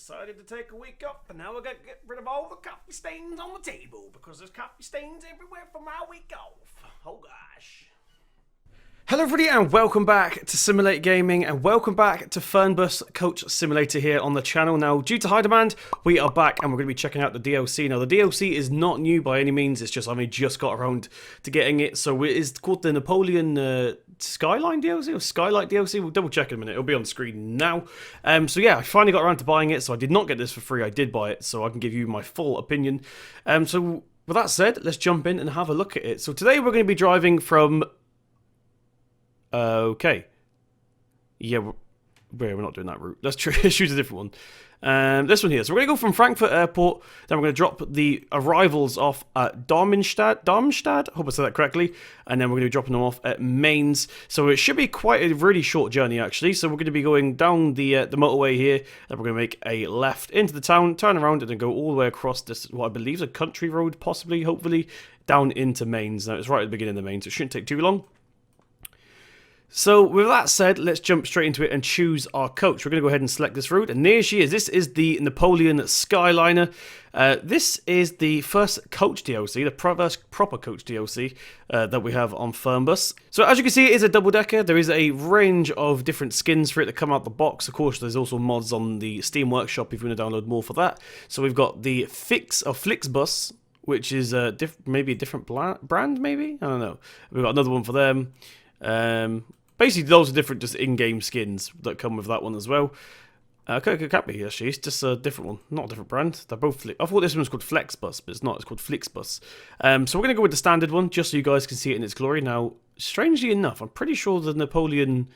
decided to take a week off, and now we're going to get rid of all the coffee stains on the table, because there's coffee stains everywhere from my week off. Oh gosh. Hello everybody and welcome back to Simul8 Gaming and welcome back to Fernbus Coach Simulator here on the channel. Now, due to high demand, we are back and we're going to be checking out the DLC. Now, the DLC is not new by any means, it's just I've only just got around to getting it. So it is called the Napoleon Skyline DLC or Skylight DLC. We'll double check in a minute, it'll be on screen now. So yeah, I finally got around to buying it, so I did not get this for free, I did buy it, so I can give you my full opinion. So with that said, let's jump in and have a look at it. So today we're going to be driving from... Okay. Yeah, we're not doing that route. Let's choose a different one. This one here. So we're going to go from Frankfurt Airport, then we're going to drop the arrivals off at Darmstadt, I hope I said that correctly, and then we're going to be dropping them off at Mainz. So it should be quite a really short journey, actually. So we're going to be going down the motorway here, then we're going to make a left into the town, turn around, and then go all the way across this, what I believe is a country road, possibly, hopefully, down into Mainz. Now, it's right at the beginning of Mainz, so it shouldn't take too long. So, with that said, let's jump straight into it and choose our coach. We're going to go ahead and select this route, and there she is. This is the Napoleon Skyliner. This is the first coach DLC, the first proper coach DLC that we have on Fernbus. So, as you can see, it is a double-decker. There is a range of different skins for it that come out the box. Of course, there's also mods on the Steam Workshop if you want to download more for that. So, we've got the FlixBus, which is maybe a different brand, maybe? I don't know. We've got another one for them. Basically, those are different just in-game skins that come with that one as well. Can't be, actually. It's just a different one, not a different brand. They're both. I thought this one was called FlexBus, but it's not. It's called FlixBus. So we're going to go with the standard one, just so you guys can see it in its glory. Now, strangely enough, I'm pretty sure the Napoleon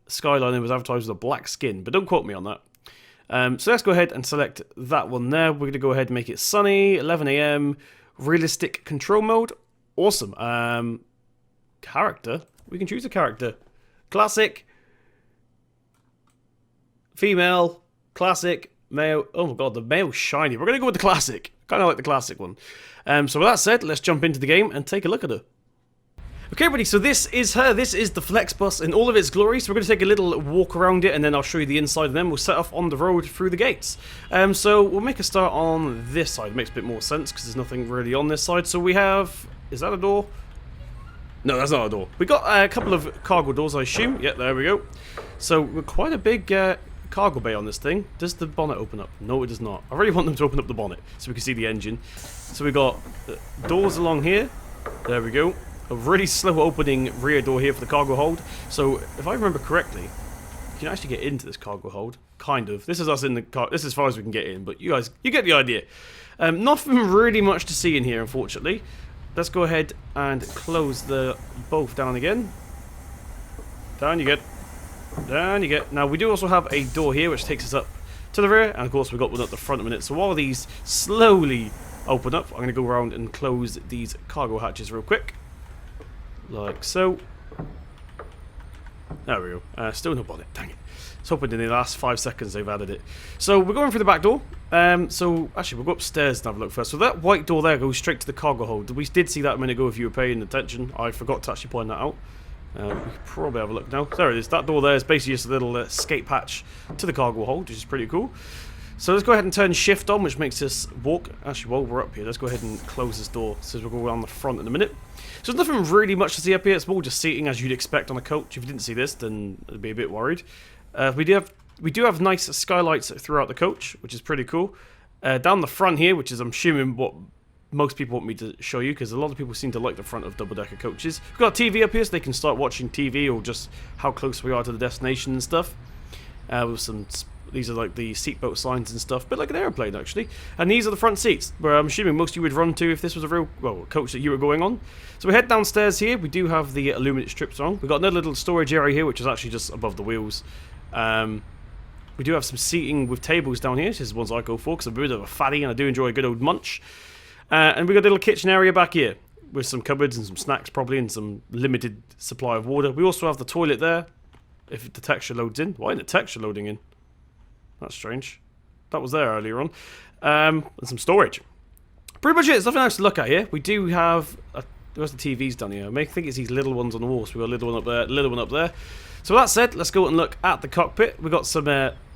Skyliner was advertised with a black skin, but don't quote me on that. So let's go ahead and select that one there. We're going to go ahead and make it sunny, 11 AM, realistic control mode. Awesome. Character. We can choose a character. Classic, female, classic, male. Oh my god, the male's shiny. We're going to go with the classic. Kind of like the classic one. So with that said, let's jump into the game and take a look at her. Okay, everybody, so this is her. This is the FlexBus in all of its glory. So we're going to take a little walk around it and then I'll show you the inside and then we'll set off on the road through the gates. So we'll make a start on this side. It makes a bit more sense because there's nothing really on this side. So we have... Is that a door? No, that's not a door. We got a couple of cargo doors, I assume. Yeah, there we go. So, we're quite a big cargo bay on this thing. Does the bonnet open up? No, it does not. I really want them to open up the bonnet so we can see the engine. So, we got doors along here. There we go. A really slow opening rear door here for the cargo hold. So, if I remember correctly, you can actually get into this cargo hold. Kind of. This is us in the car. This is as far as we can get in, but you guys, you get the idea. Nothing really much to see in here, unfortunately. Let's go ahead and close the both down again. Down you get. Down you get. Now, we do also have a door here, which takes us up to the rear. And, of course, we've got one at the front in a minute. So, while these slowly open up, I'm going to go around and close these cargo hatches real quick. Like so. There we go. Still no bonnet. Dang it. It's hoping in the last 5 seconds they've added it. So we're going through the back door. So actually we'll go upstairs and have a look first. So that white door there goes straight to the cargo hold. We did see that a minute ago if you were paying attention. I forgot to actually point that out. We could probably have a look now. There it is. That door there is basically just a little escape hatch to the cargo hold, which is pretty cool. So let's go ahead and turn shift on, which makes us walk. Actually, while we're up here, let's go ahead and close this door. So we'll go around the front in a minute. So there's nothing really much to see up here. It's more just seating as you'd expect on a coach. If you didn't see this, then I'd be a bit worried. We do have nice skylights throughout the coach, which is pretty cool. Down the front here, which is I'm assuming what most people want me to show you, because a lot of people seem to like the front of double-decker coaches. We've got a TV up here, so they can start watching TV or just how close we are to the destination and stuff. With some, these are like the seatbelt signs and stuff, a bit like an airplane actually. And these are the front seats, where I'm assuming most of you would run to if this was a real coach that you were going on. So we head downstairs here. We do have the aluminum strips on. We've got another little storage area here, which is actually just above the wheels. We do have some seating with tables down here. This is the ones I go for because I'm a bit of a fatty and I do enjoy a good old munch. And we've got a little kitchen area back here with some cupboards and some snacks probably and some limited supply of water. We also have the toilet there if the texture loads in. Why isn't the texture loading in? That's strange. That was there earlier on. And some storage. Pretty much it. There's nothing else to look at here. We do have a the rest of the TVs down here. I think it's these little ones on the wall. So we've got a little one up there, little one up there. So with that said, let's go and look at the cockpit. We've got some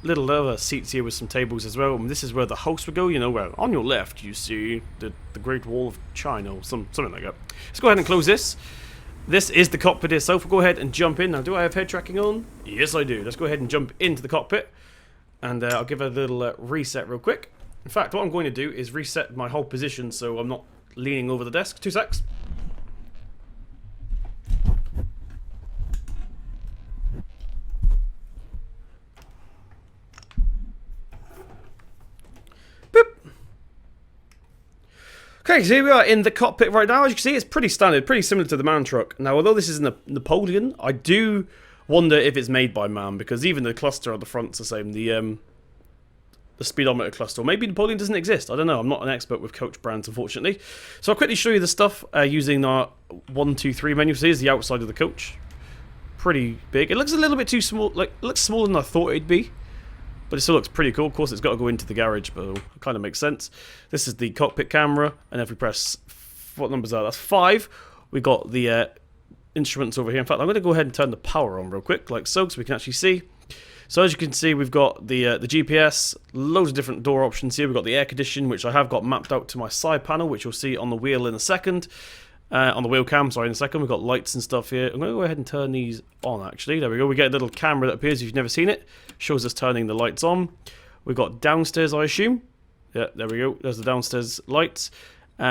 little other seats here with some tables as well. And this is where the host would go. You know, where on your left you see the Great Wall of China or something like that. Let's go ahead and close this. This is the cockpit itself. We'll go ahead and jump in. Now, do I have head tracking on? Yes, I do. Let's go ahead and jump into the cockpit. And I'll give it a little reset real quick. In fact, what I'm going to do is reset my whole position so I'm not leaning over the desk. 2 secs. Okay, so here we are in the cockpit right now. As you can see, it's pretty standard, pretty similar to the MAN truck. Now, although this is a Napoleon, I do wonder if it's made by MAN, because even the cluster on the front's the same. The speedometer cluster. Or maybe Napoleon doesn't exist. I don't know. I'm not an expert with coach brands, unfortunately. So I'll quickly show you the stuff using our 1, 2, 3 menu. So here's the outside of the coach. Pretty big. It looks a little bit too small. Like, it looks smaller than I thought it'd be. But it still looks pretty cool. Of course, it's got to go into the garage, but it kind of makes sense. This is the cockpit camera, and if we press... What numbers are that? That's 5. We got the instruments over here. In fact, I'm going to go ahead and turn the power on real quick, like so we can actually see. So as you can see, we've got the GPS, loads of different door options here. We've got the air condition, which I have got mapped out to my side panel, which you'll see on the wheel in a second. On the wheel cam, sorry, in a second. We've got lights and stuff here. I'm going to go ahead and turn these on, actually. There we go. We get a little camera that appears if you've never seen it. Shows us turning the lights on. We've got downstairs, I assume. Yeah, there we go. There's the downstairs lights.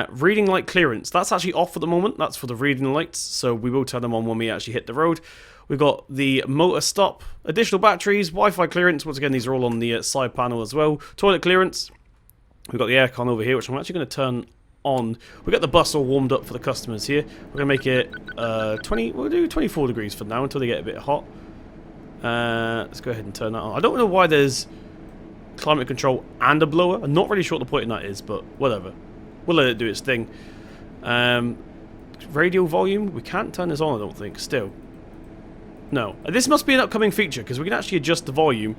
Reading light clearance. That's actually off at the moment. That's for the reading lights. So we will turn them on when we actually hit the road. We've got the motor stop. Additional batteries. Wi-Fi clearance. Once again, these are all on the side panel as well. Toilet clearance. We've got the aircon over here, which I'm actually going to turn on. We've got the bus all warmed up for the customers here. We're going to make it 20. We'll do 24 degrees for now until they get a bit hot. Let's go ahead and turn that on. I don't know why there's climate control and a blower. I'm not really sure what the point in that is, but whatever. We'll let it do its thing. Radio volume. We can't turn this on, I don't think. Still. No. This must be an upcoming feature, because we can actually adjust the volume,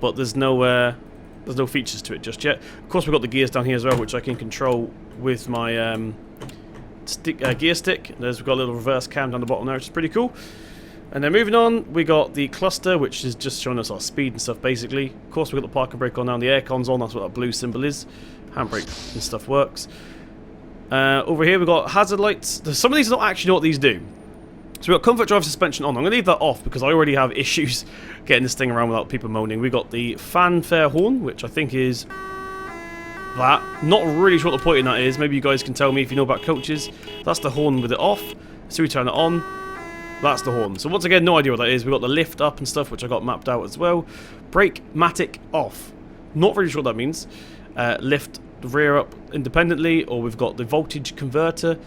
but there's no features to it just yet. Of course, we've got the gears down here as well, which I can control with my gear stick. We've got a little reverse cam down the bottom there, which is pretty cool. And then moving on, we got the cluster, which is just showing us our speed and stuff, basically. Of course, we've got the parking brake on now, and the aircon's on. That's what that blue symbol is. Handbrake and stuff works. Over here, we've got hazard lights. Some of these I don't actually know what these do. So we've got comfort drive suspension on. I'm going to leave that off because I already have issues getting this thing around without people moaning. We've got the fanfare horn, which I think is that. Not really sure what the point in that is. Maybe you guys can tell me if you know about coaches. That's the horn with it off. So we turn it on. That's the horn. So once again, no idea what that is. We've got the lift up and stuff, which I got mapped out as well. Brake-matic off. Not really sure what that means. Lift the rear up independently, or we've got the voltage converter.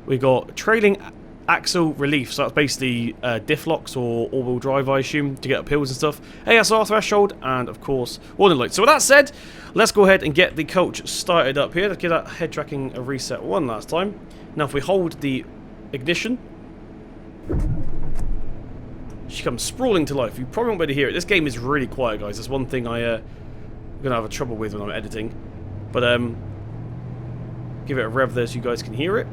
We've got trailing axle relief, so that's basically diff locks or all-wheel drive, I assume, to get up hills and stuff. ASR threshold, and of course, warning lights. So with that said, let's go ahead and get the coach started up here. Let's give that head tracking a reset one last time. Now if we hold the ignition, she comes sprawling to life. You probably won't be able to hear it. This game is really quiet, guys. That's one thing I'm gonna have a trouble with when I'm editing. But give it a rev there so you guys can hear it.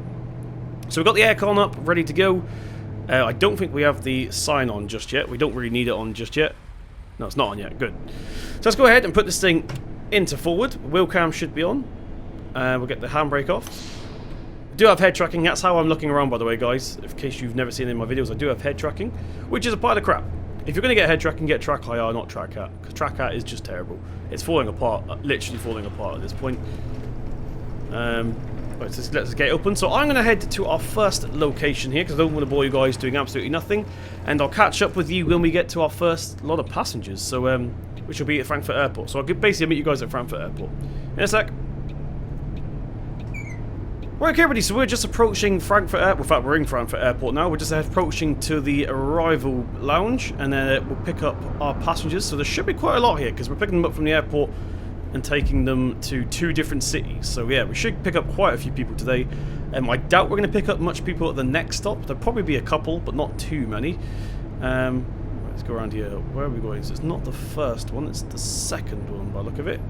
So we've got the aircon up, ready to go. I don't think we have the sign on just yet. We don't really need it on just yet. No, it's not on yet. Good. So let's go ahead and put this thing into forward. Wheel cam should be on. We'll get the handbrake off. I do have head tracking. That's how I'm looking around, by the way, guys. In case you've never seen it in my videos, I do have head tracking, which is a pile of crap. If you're going to get head tracking, get Track IR, not Track Hat. Because Track Hat is just terrible. It's falling apart, literally falling apart at this point. Right, so let's get open. So I'm going to head to our first location here, because I don't want to bore you guys doing absolutely nothing. And I'll catch up with you when we get to our first lot of passengers. So, which will be at Frankfurt Airport. So I'll basically meet you guys at Frankfurt Airport. In a sec. Right, okay, everybody, so we're just approaching Frankfurt Airport. In fact, we're in Frankfurt Airport now. We're just approaching to the arrival lounge, and then we'll pick up our passengers. So there should be quite a lot here, because we're picking them up from the airport and taking them to 2 different cities. So yeah, we should pick up quite a few people today. I doubt we're going to pick up much people at the next stop. There'll probably be a couple, but not too many. Let's go around here. Where are we going? So it's not the first one, it's the second one by the look of it.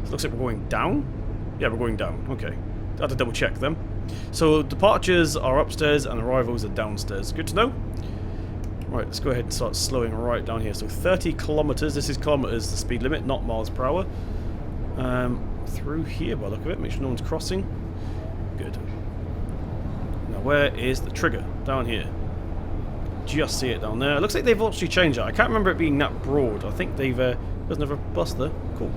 It looks like we're going down. Yeah, we're going down. Okay. I have to double check them. So departures are upstairs and arrivals are downstairs. Good to know. Right, let's go ahead and start slowing right down here. So 30 kilometers. This is kilometers, the speed limit, not miles per hour. Through here, by the look of it. Make sure no one's crossing. Good. Now, where is the trigger? Down here. Just see it down there. It looks like they've actually changed it. I can't remember it being that broad. I think they've... there's another bus there. Cool.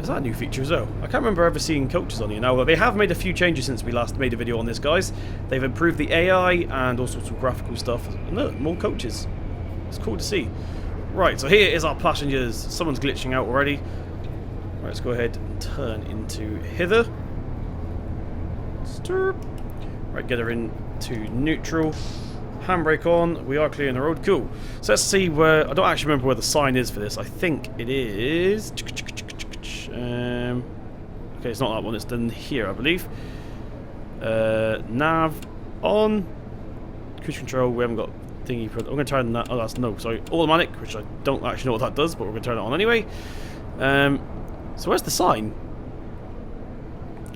Is that a new feature as well? I can't remember ever seeing coaches on here now, but they have made a few changes since we last made a video on this, guys. They've improved the AI and all sorts of graphical stuff. And look, more coaches. It's cool to see. Right, so here is our passengers. Someone's glitching out already. Right, let's go ahead and turn into hither. Stirp. Right, get her into neutral. Handbrake on. We are clearing the road. Cool. So let's see where... I don't actually remember where the sign is for this. I think it is... okay, it's not that one. It's done here, I believe. Nav on. Cruise control. We haven't got thingy. I'm going to turn that. Oh, that's no. Sorry, automatic, which I don't actually know what that does, but we're going to turn it on anyway. So where's the sign?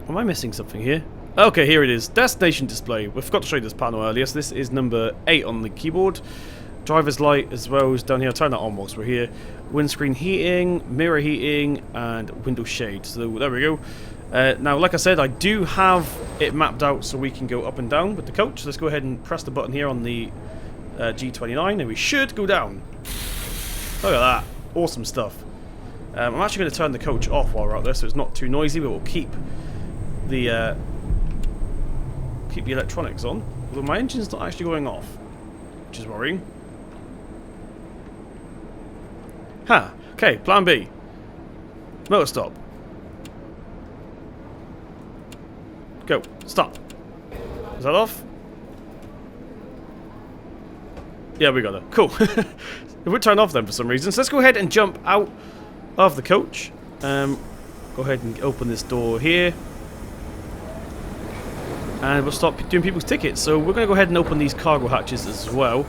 Am I missing something here? Okay, here it is. Destination display. We forgot to show you this panel earlier. So this is number 8 on the keyboard. Driver's light as well is down here. I'll turn that on whilst we're here. Windscreen heating, mirror heating, and window shade. So there we go. Now, like I said, I do have it mapped out so we can go up and down with the coach. So let's go ahead and press the button here on the G29, and we should go down. Look at that. Awesome stuff. I'm actually going to turn the coach off while we're out there so it's not too noisy, but we'll keep the electronics on. Although my engine's not actually going off, which is worrying. Ha! Okay, plan B. Motor stop. Go. Stop. Is that off? Yeah, we got it. Cool. It would turn off then for some reason. So let's go ahead and jump out of the coach. Go ahead and open this door here. And we'll start doing people's tickets. So we're going to go ahead and open these cargo hatches as well.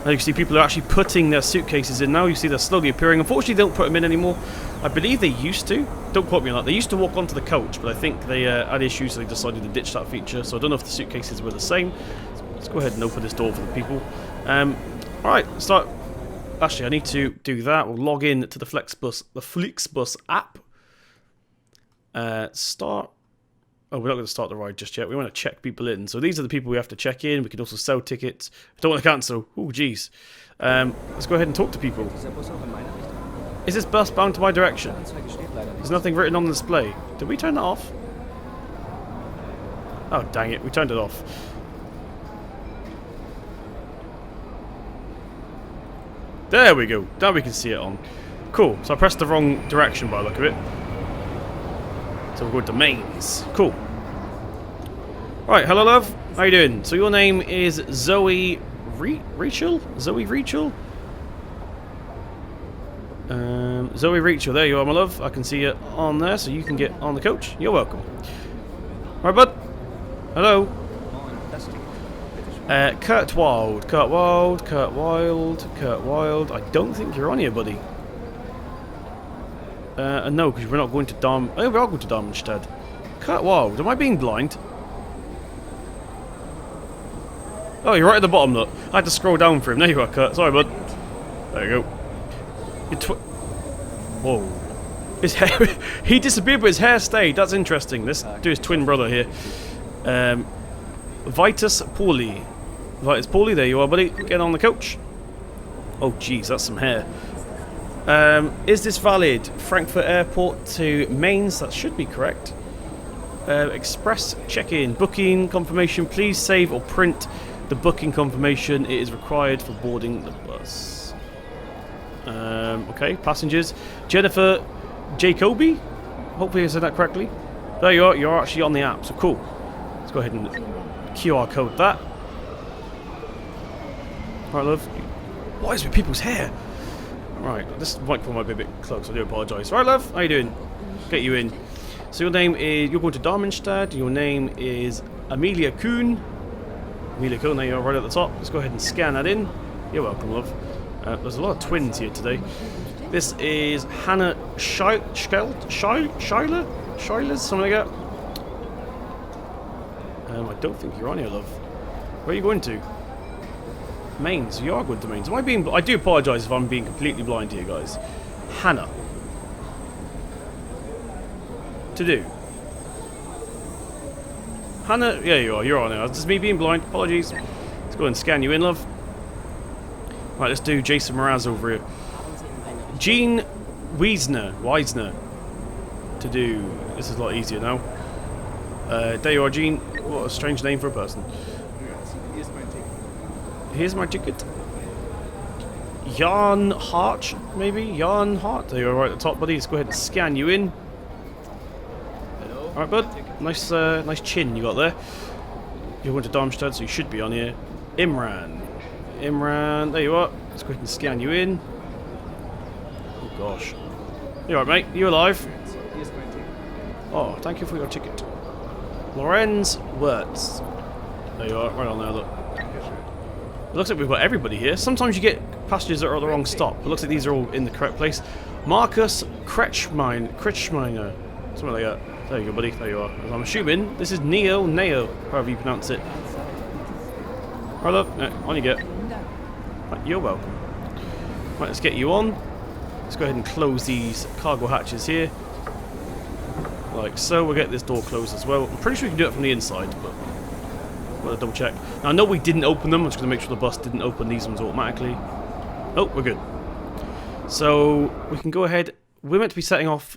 Now you can see people are actually putting their suitcases in now. You see they're slowly appearing. Unfortunately, they don't put them in anymore. I believe they used to. Don't quote me on that. They used to walk onto the coach, but I think they had issues, so they decided to ditch that feature. So I don't know if the suitcases were the same. So let's go ahead and open this door for the people. Alright, start. Actually, I need to do that. We'll log in to the FlixBus app. Start. Oh, we're not going to start the ride just yet. We want to check people in. So these are the people we have to check in. We can also sell tickets. I don't want to cancel. Oh, jeez. Let's go ahead and talk to people. Is this bus bound to my direction? There's nothing written on the display. Did we turn that off? Oh, dang it. We turned it off. There we go. Now we can see it on. Cool. So I pressed the wrong direction by the look of it. So we'll go to mains. Cool. Right, hello love. How you doing? So your name is Zoe Rachel? Zoe Rachel? Zoe Rachel, there you are, my love. I can see you on there, so you can get on the coach. You're welcome. Right, bud. Hello. Kurt Wild. Kurt Wild. Kurt Wild. Kurt Wild. I don't think you're on here, buddy. No, because we're not going to Darm. Oh, we are going to Darmstadt. Kurt Wild. Am I being blind? Oh, you're right at the bottom, look. I had to scroll down for him. There you are, Kurt. Sorry, bud. There you go. Whoa. His hair. He disappeared, but his hair stayed. That's interesting. Let's do his twin brother here. Vitus Pauli. Vitus Pauli, there you are, buddy. Get on the coach. Oh, jeez, that's some hair. Is this valid? Frankfurt Airport to Mainz, that should be correct. Express check-in, booking confirmation. Please save or print the booking confirmation. It is required for boarding the bus. Okay, passengers. Jennifer Jacoby. Hopefully I said that correctly. There you are. You're actually on the app, so cool. Let's go ahead and QR code that. All right, love. What is with people's hair? Right, this microphone might be a bit close, I do apologise. Right, love, how you doing? Get you in. So your name is, you're going to Darmstadt, your name is Amelia Kuhn. Amelia Kuhn, there you are right at the top. Let's go ahead and scan that in. You're welcome, love. There's a lot of twins here today. This is Hannah Schuyler, something like that. I don't think you're on here, love. Where are you going to? Mains. You are going to Mains. Am I being... I do apologise if I'm being completely blind here, guys. Hannah. To do. Hannah... Yeah, you are. You're on here. It's just me being blind. Apologies. Let's go and scan you in, love. Right, let's do Jason Mraz over here. Gene Wiesner. To do. This is a lot easier now. There you are, Gene. What a strange name for a person. Here's my ticket. Jan Hart, maybe? Jan Hart. There you are right at the top, buddy. Let's go ahead and scan you in. Hello. Alright, bud. Nice nice chin you got there. You went to Darmstadt, so you should be on here. Imran. There you are. Let's go ahead and scan you in. Oh, gosh. You alright, mate? You alive? Here's my ticket. Oh, thank you for your ticket. Lorenz Wirtz. There you are, right on there, look. It looks like we've got everybody here. Sometimes you get passengers that are at the wrong stop. It looks like these are all in the correct place. Marcus Kretschminer. Something like that. There you go, buddy. There you are. I'm assuming this is Neo, however you pronounce it. Right, love. On you get. Right, you're welcome. Right, let's get you on. Let's go ahead and close these cargo hatches here. Like so. We'll get this door closed as well. I'm pretty sure we can do it from the inside, but we'll double check. Now, I know we didn't open them. I'm just going to make sure the bus didn't open these ones automatically. Oh, we're good. So we can go ahead. We're meant to be setting off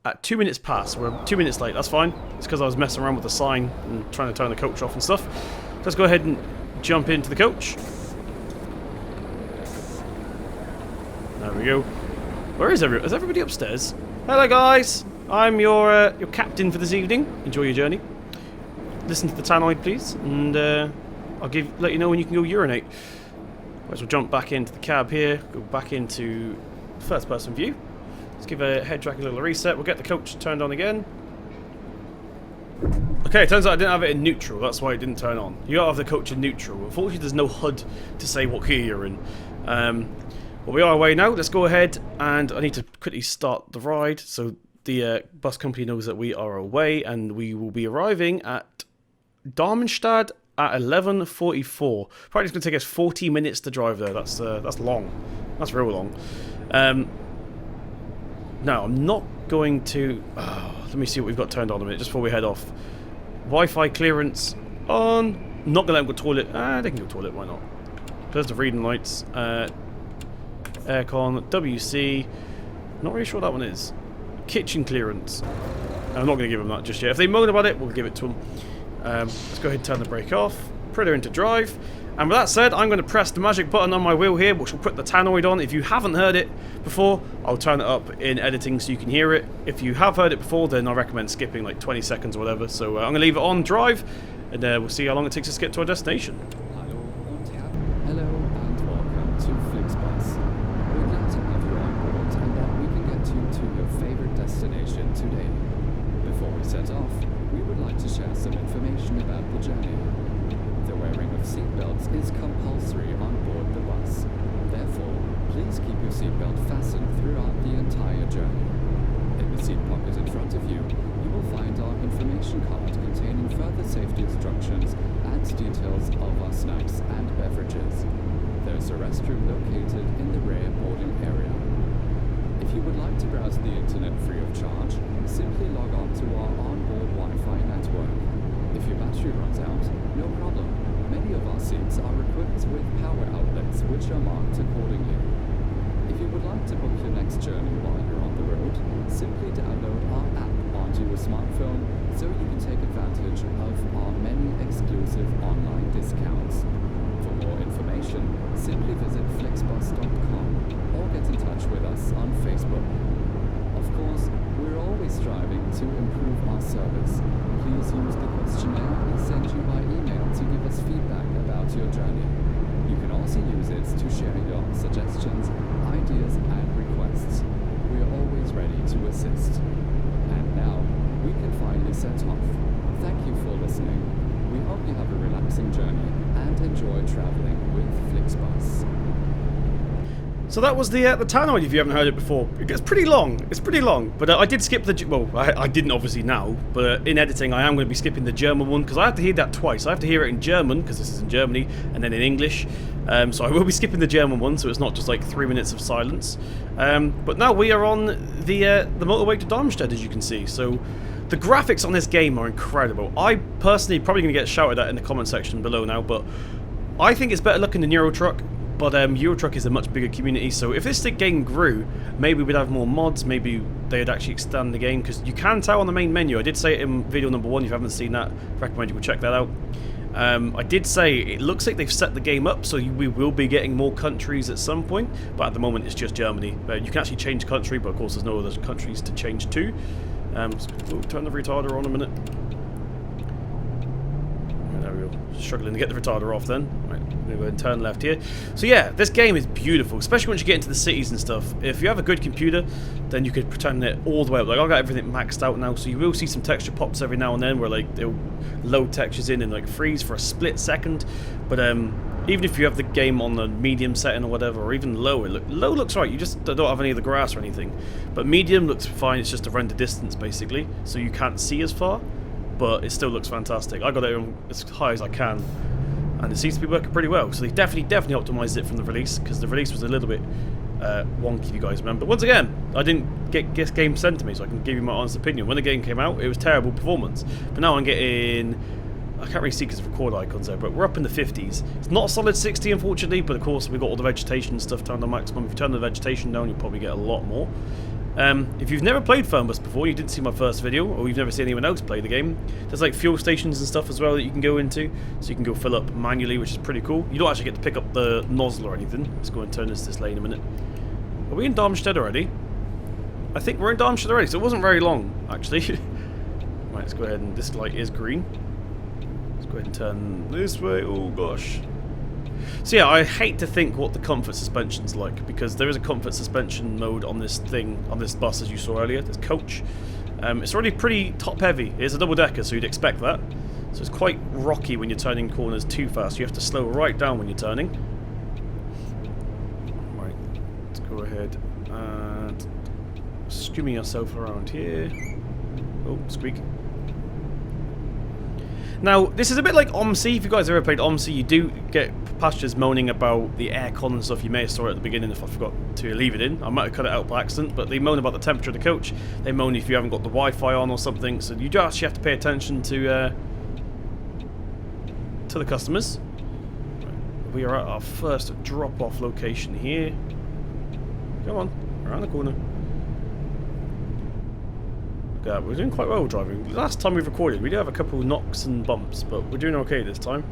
at 2 minutes past. We're 2 minutes late. That's fine. It's because I was messing around with the sign and trying to turn the coach off and stuff. Let's go ahead and jump into the coach. There we go. Where is everybody? Is everybody upstairs? Hello, guys. I'm your captain for this evening. Enjoy your journey. Listen to the tannoy, please, and I'll let you know when you can go urinate. Right, so we'll jump back into the cab here. Go back into first-person view. Let's give a head track a little reset. We'll get the coach turned on again. Okay, it turns out I didn't have it in neutral. That's why it didn't turn on. You gotta have the coach in neutral. Unfortunately, there's no HUD to say what gear you're in. Well, we are away now. Let's go ahead, and I need to quickly start the ride so the bus company knows that we are away, and we will be arriving at Darmstadt at 11:44. Probably it's going to take us 40 minutes to drive there. That's long. That's real long. Now, I'm not going to... let me see what we've got turned on a minute, just before we head off. Wi-Fi clearance on. Not going to let them go toilet. They can go toilet, why not? There's the reading lights. Aircon, WC. Not really sure what that one is. Kitchen clearance. I'm not going to give them that just yet. If they moan about it, we'll give it to them. Let's go ahead and turn the brake off. Put her into drive. And with that said, I'm going to press the magic button on my wheel here, which will put the tannoid on. If you haven't heard it before, I'll turn it up in editing so you can hear it. If you have heard it before, then I recommend skipping like 20 seconds or whatever. So I'm going to leave it on drive, and we'll see how long it takes us to get to our destination. Hello and welcome to FlixBus. We're glad to have you on board and that we can get you to your favorite destination today. Before we set off, we would like to share some information about the journey. The wearing of seatbelts is compulsory on board the bus. Therefore, please keep your seatbelt fastened throughout the entire journey. In the seat pocket in front of you, you will find our information card containing further safety instructions and details of our snacks and beverages. There's a restroom located in the rear boarding area. If you would like to browse the internet free of charge, simply log on to our onboard Wi-Fi network. If your battery runs out, no problem. Many of our seats are equipped with power outlets which are marked accordingly. If you would like to book your next journey while you're on the road, simply download our app onto your smartphone so you can take advantage of our many exclusive online discounts. For more information, simply visit flixbus.com or get in touch with us on Facebook. Of course, we're always striving to improve our service. Please use the questionnaire we send you by email to give us feedback about your journey. You can also use it to share your suggestions, ideas, and requests. We are always ready to assist. And now, we can finally set off. Thank you for listening. We hope you have a relaxing journey and enjoy traveling with FlixBus. So that was the Tannoid, if you haven't heard it before. It gets pretty long. It's pretty long. But I did skip the... Well, I didn't obviously now. But in editing, I am going to be skipping the German one. Because I have to hear that twice. I have to hear it in German, because this is in Germany. And then in English. So I will be skipping the German one. So it's not just like 3 minutes of silence. But now we are on the motorway to Darmstadt, as you can see. So the graphics on this game are incredible. I personally probably going to get shouted at in the comment section below now. But I think it's better looking than Euro Truck. But Euro Truck is a much bigger community, so if this game grew, maybe we'd have more mods, maybe they'd actually extend the game, because you can tell on the main menu. I did say it in video number 1, if you haven't seen that, I recommend you go check that out. I did say it looks like they've set the game up, so we will be getting more countries at some point, but at the moment it's just Germany. You can actually change country, but of course there's no other countries to change to. So we'll turn the retarder on a minute. There we go. Struggling to get the retarder off then. Right, I'm going to go ahead and turn left here. So yeah, this game is beautiful, especially once you get into the cities and stuff. If you have a good computer, then you could pretend it all the way up. Like, I've got everything maxed out now, so you will see some texture pops every now and then where like they'll load textures in and like freeze for a split second. But even if you have the game on the medium setting or whatever, or even low, low looks right. You just don't have any of the grass or anything. But medium looks fine. It's just a render distance basically, so you can't see as far. But it still looks fantastic. I got it as high as I can, and it seems to be working pretty well. So they definitely optimized it from the release, because the release was a little bit wonky, if you guys remember. Once again, I didn't get this game sent to me, so I can give you my honest opinion. When the game came out, it was terrible performance, but now I'm getting... I can't really see because of record icons there, but we're up in the 50s. It's not a solid 60, unfortunately, but of course we've got all the vegetation and stuff turned on maximum. If you turn the vegetation down, you'll probably get a lot more. If you've never played Fernbus before, you didn't see my first video, or you've never seen anyone else play the game, there's like fuel stations and stuff as well that you can go into, so you can go fill up manually, which is pretty cool. You don't actually get to pick up the nozzle or anything. Let's go and turn this lane a minute. Are we in Darmstadt already? I think we're in Darmstadt already, so it wasn't very long, actually. Right, let's go ahead and... This light is green. Let's go ahead and turn this way. Oh gosh. So yeah, I hate to think what the comfort suspension's like, because there is a comfort suspension mode on this thing, on this bus, as you saw earlier, this coach. It's already pretty top heavy. It's a double decker, so you'd expect that. So it's quite rocky when you're turning corners too fast. You have to slow right down when you're turning. Right, let's go ahead and skimming yourself around here. Oh, squeak. Now, this is a bit like OMC. If you guys ever played OMC, you do get passengers moaning about the aircon and stuff. You may have saw it at the beginning if I forgot to leave it in. I might have cut it out by accident, but they moan about the temperature of the coach. They moan if you haven't got the Wi-Fi on or something. So you do actually have to pay attention to the customers. Right. We are at our first drop-off location here. Come on, around the corner. We're doing quite well driving. Last time we've recorded, we did have a couple of knocks and bumps, but we're doing okay this time.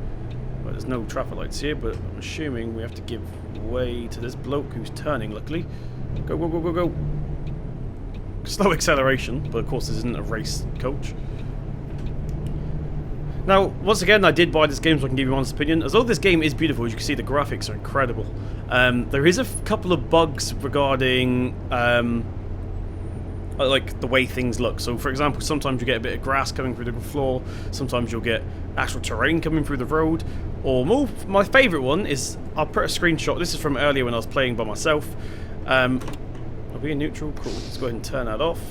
Well, there's no traffic lights here, but I'm assuming we have to give way to this bloke who's turning, luckily. Go, go, go, go, go. Slow acceleration, but of course this isn't a race coach. Now, once again, I did buy this game so I can give you my honest opinion. Although this game is beautiful, as you can see, the graphics are incredible. There is a couple of bugs regarding... like the way things look. So for example, sometimes you get a bit of grass coming through the floor, sometimes you'll get actual terrain coming through the road, or more, my favourite one is, I'll put a screenshot, this is from earlier when I was playing by myself. Are we in neutral? Cool, let's go ahead and turn that off.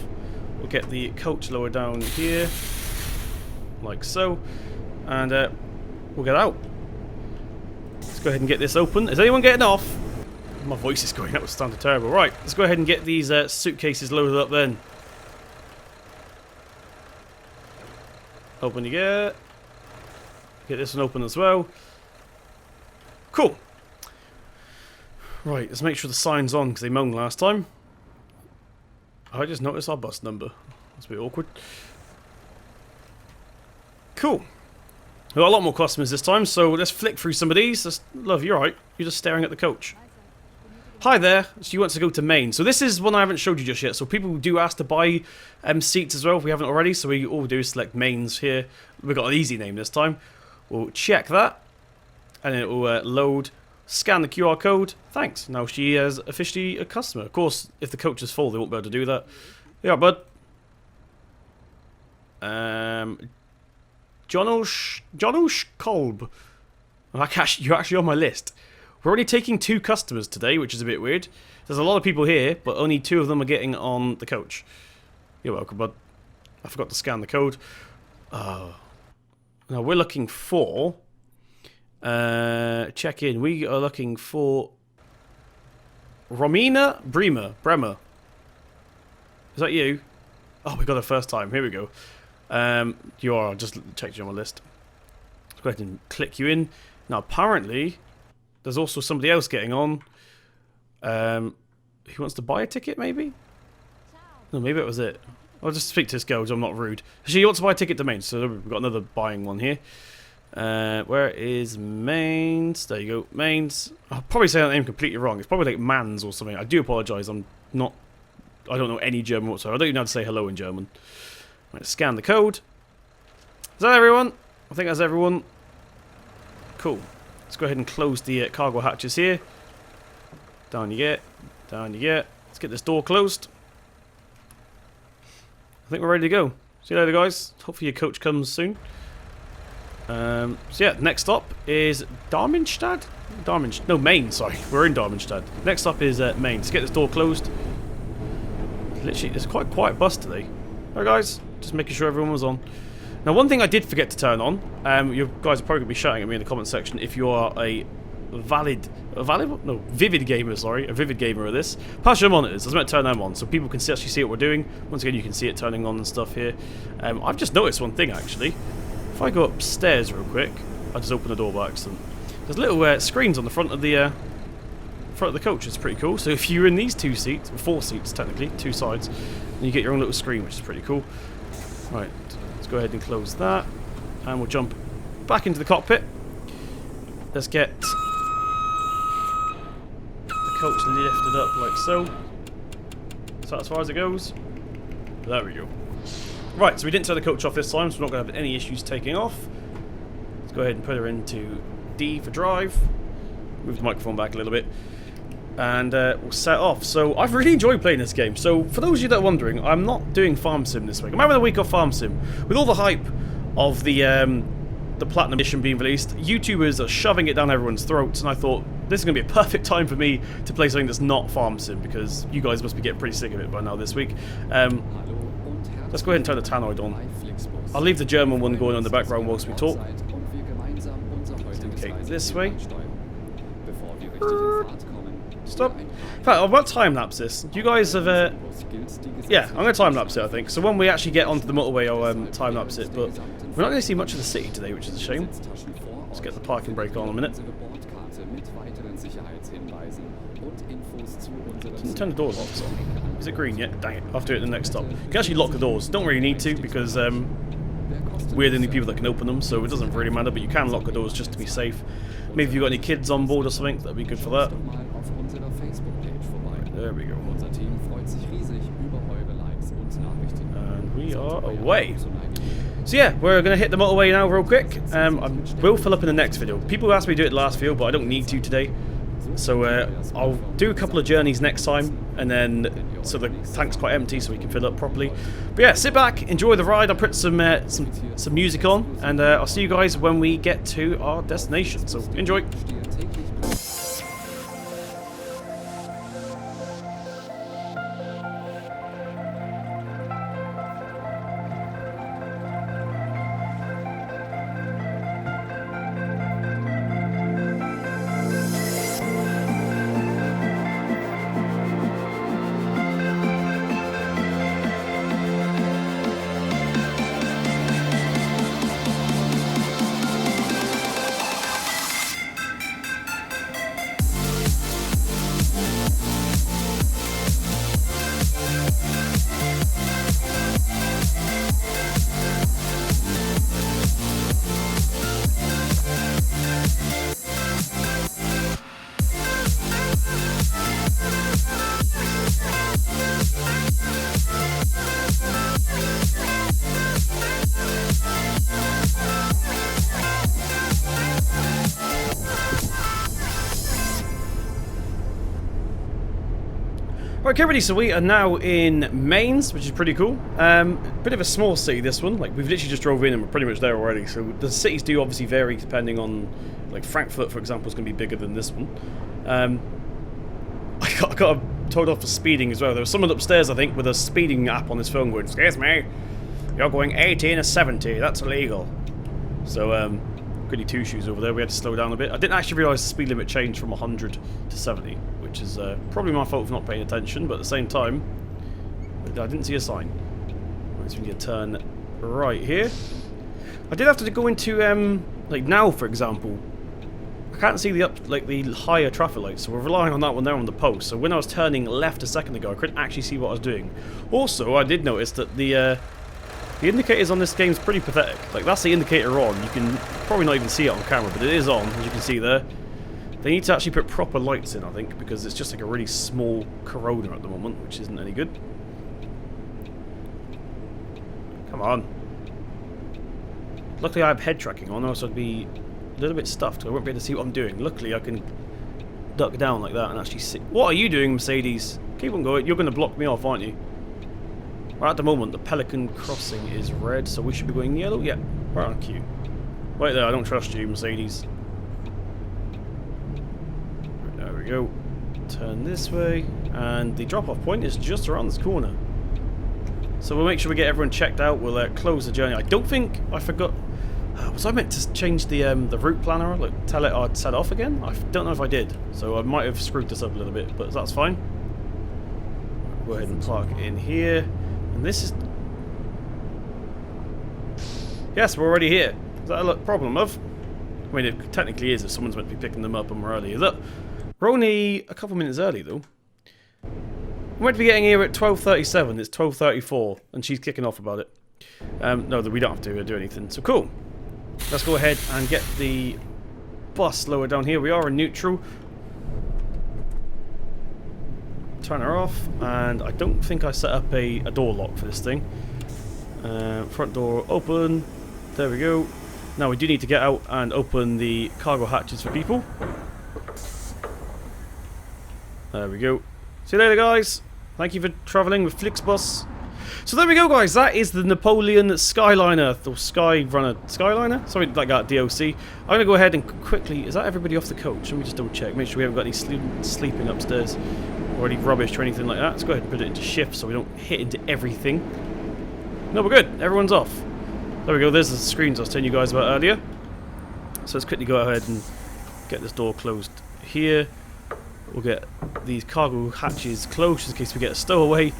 We'll get the coach lower down here, like so, and we'll get out. Let's go ahead and get this open. Is anyone getting off? My voice is going out, it's sounding terrible. Right, let's go ahead and get these suitcases loaded up then. Open you get. Get this one open as well. Cool. Right, let's make sure the sign's on, because they moaned last time. I just noticed our bus number. That's a bit awkward. Cool. We've got a lot more customers this time, so let's flick through some of these. Love, you're right. You're just staring at the coach. Hi there, so you want to go to main. So this is one I haven't showed you just yet. So people do ask to buy seats as well if we haven't already. So all we do is select mains here. We've got an easy name this time. We'll check that. And then it will load, scan the QR code. Thanks. Now she is officially a customer. Of course, if the coach is full, they won't be able to do that. Yeah, bud. Jonosh Kolb. You're actually on my list. We're only taking 2 customers today, which is a bit weird. There's a lot of people here, but only 2 of them are getting on the coach. You're welcome, bud. I forgot to scan the code. Now we're looking for... check in. We are looking for... Romina Bremer. Is that you? Oh, we got it first time. Here we go. You are. Just checked you on my list. Let's go ahead and click you in. Now, apparently, there's also somebody else getting on. Who wants to buy a ticket, maybe? No, maybe it was it. I'll just speak to this girl, so I'm not rude. She wants to buy a ticket to Mains, so we've got another buying one here. Where is Mains? There you go, Mains. I'll probably say that name completely wrong. It's probably like Mans or something. I do apologise. I don't know any German whatsoever. I don't even know how to say hello in German. Right, scan the code. Is that everyone? I think that's everyone. Cool. Let's go ahead and close the cargo hatches here. Down you get. Down you get. Let's get this door closed. I think we're ready to go. See you later, guys. Hopefully your coach comes soon. So yeah, next stop is Darmstadt? No, Main, sorry. We're in Darmstadt. Next stop is Main. Let's get this door closed. Literally, it's quite a quiet bus today. Alright guys, just making sure everyone was on. Now one thing I did forget to turn on, you guys are probably going to be shouting at me in the comment section if you are a vivid gamer, sorry, a vivid gamer of this. Partial monitors, I was meant to turn them on so people can actually see what we're doing. Once again, you can see it turning on and stuff here. I've just noticed one thing actually. If I go upstairs real quick, I just open the door by accident. There's little screens on the front of the coach. It's pretty cool. So if you're in these 2 seats, 4 seats technically, 2 sides, then you get your own little screen, which is pretty cool. Right, let's go ahead and close that, and we'll jump back into the cockpit. Let's get the coach lifted up like so. Is that as far as it goes? There we go. Right, so we didn't turn the coach off this time, so we're not going to have any issues taking off. Let's go ahead and put her into D for drive. Move the microphone back a little bit. And we'll set off. So I've really enjoyed playing this game. So for those of you that are wondering, I'm not doing Farm Sim this week. I'm having a week off Farm Sim. With all the hype of the Platinum Edition being released, YouTubers are shoving it down everyone's throats, and I thought this is going to be a perfect time for me to play something that's not Farm Sim, because you guys must be getting pretty sick of it by now this week. Let's go ahead and turn the tannoy on. I'll leave the German one going on in the background whilst we talk. Okay, this way. Stop. In fact, I'm going to time-lapse this. You guys have... yeah, I'm going to time-lapse it, I think. So when we actually get onto the motorway, I'll time-lapse it. But we're not going to see much of the city today, which is a shame. Let's get the parking brake on a minute. Didn't turn the doors off, so. Is it green yet? Dang it. I'll have to do it in the next stop. You can actually lock the doors. Don't really need to, because we're the only people that can open them, so it doesn't really matter, but you can lock the doors just to be safe. Maybe if you've got any kids on board or something, that'd be good for that. Right, there we go. And we are away. So yeah, we're going to hit the motorway now real quick. I will fill up in the next video. People asked me to do it last video, but I don't need to today. So I'll do a couple of journeys next time, and then so the tank's quite empty, so we can fill up properly. But yeah, sit back, enjoy the ride. I'll put some music on, and I'll see you guys when we get to our destination. So enjoy. Okay, ready, so we are now in Mainz, which is pretty cool. Bit of a small city, this one. Like, we've literally just drove in and we're pretty much there already. So the cities do obviously vary depending on Like Frankfurt, for example, is going to be bigger than this one. I got told off for speeding as well. There was someone upstairs, I think, with a speeding app on his phone going, "Excuse me, you're going 80 and a 70. That's illegal." So, goody two shoes over there. We had to slow down a bit. I didn't actually realise the speed limit changed from 100 to 70, which is probably my fault for not paying attention. But at the same time, I didn't see a sign. Right, so we need to turn right here. I did have to go into like now, for example. I can't see the higher traffic lights, so we're relying on that one there on the post. So when I was turning left a second ago, I couldn't actually see what I was doing. Also, I did notice that the indicators on this game is pretty pathetic. Like, that's the indicator on. You can probably not even see it on camera, but it is on, as you can see there. They need to actually put proper lights in, I think, because it's just like a really small corona at the moment, which isn't any good. Come on. Luckily I have head tracking on, or else I'd be a little bit stuffed. I won't be able to see what I'm doing. Luckily I can duck down like that and actually see. What are you doing, Mercedes? Keep on going. You're going to block me off, aren't you? Right at the moment, the Pelican crossing is red, so we should be going yellow. Yeah, right on cue. Wait there, I don't trust you, Mercedes. Right, there we go. Turn this way, and the drop-off point is just around this corner. So we'll make sure we get everyone checked out. We'll close the journey. I don't think I forgot. Was I meant to change the route planner? Like, tell it I'd set off again? I don't know if I did, so I might have screwed this up a little bit, but that's fine. Go ahead and park in here. And this is... Yes, we're already here. Is that a problem of? I mean, it technically is if someone's meant to be picking them up and we're early. Is that... We're only a couple minutes early, though. We're meant to be getting here at 12:37. It's 12:34, and she's kicking off about it. No, we don't have to do anything. So cool. Let's go ahead and get the bus lower down here. We are in neutral. Turn her off, and I don't think I set up a door lock for this thing. Front door open. There we go. Now we do need to get out and open the cargo hatches for people. There we go. See you later, guys. Thank you for travelling with FlixBus. So there we go, guys. That is the Napoleon Skyliner, or Skyliner? Something like that, DLC. I'm going to go ahead and quickly... Is that everybody off the coach? Let me just double check. Make sure we haven't got any sleeping upstairs. Or any rubbish or anything like that. Let's go ahead and put it into shift so we don't hit into everything. No, we're good. Everyone's off. There we go. There's the screens I was telling you guys about earlier. So let's quickly go ahead and get this door closed here. We'll get these cargo hatches closed just in case we get a stowaway.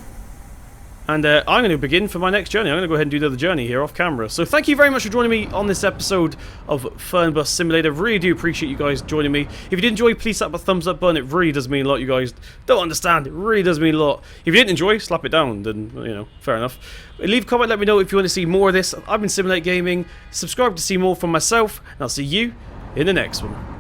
And I'm going to begin for my next journey. I'm going to go ahead and do the other journey here off camera. So thank you very much for joining me on this episode of Fernbus Simulator. Really do appreciate you guys joining me. If you did enjoy, please slap a thumbs up button. It really does mean a lot. You guys don't understand. It really does mean a lot. If you didn't enjoy, slap it down. Then, you know, fair enough. Leave a comment. Let me know if you want to see more of this. I've been Simulate Gaming. Subscribe to see more from myself. And I'll see you in the next one.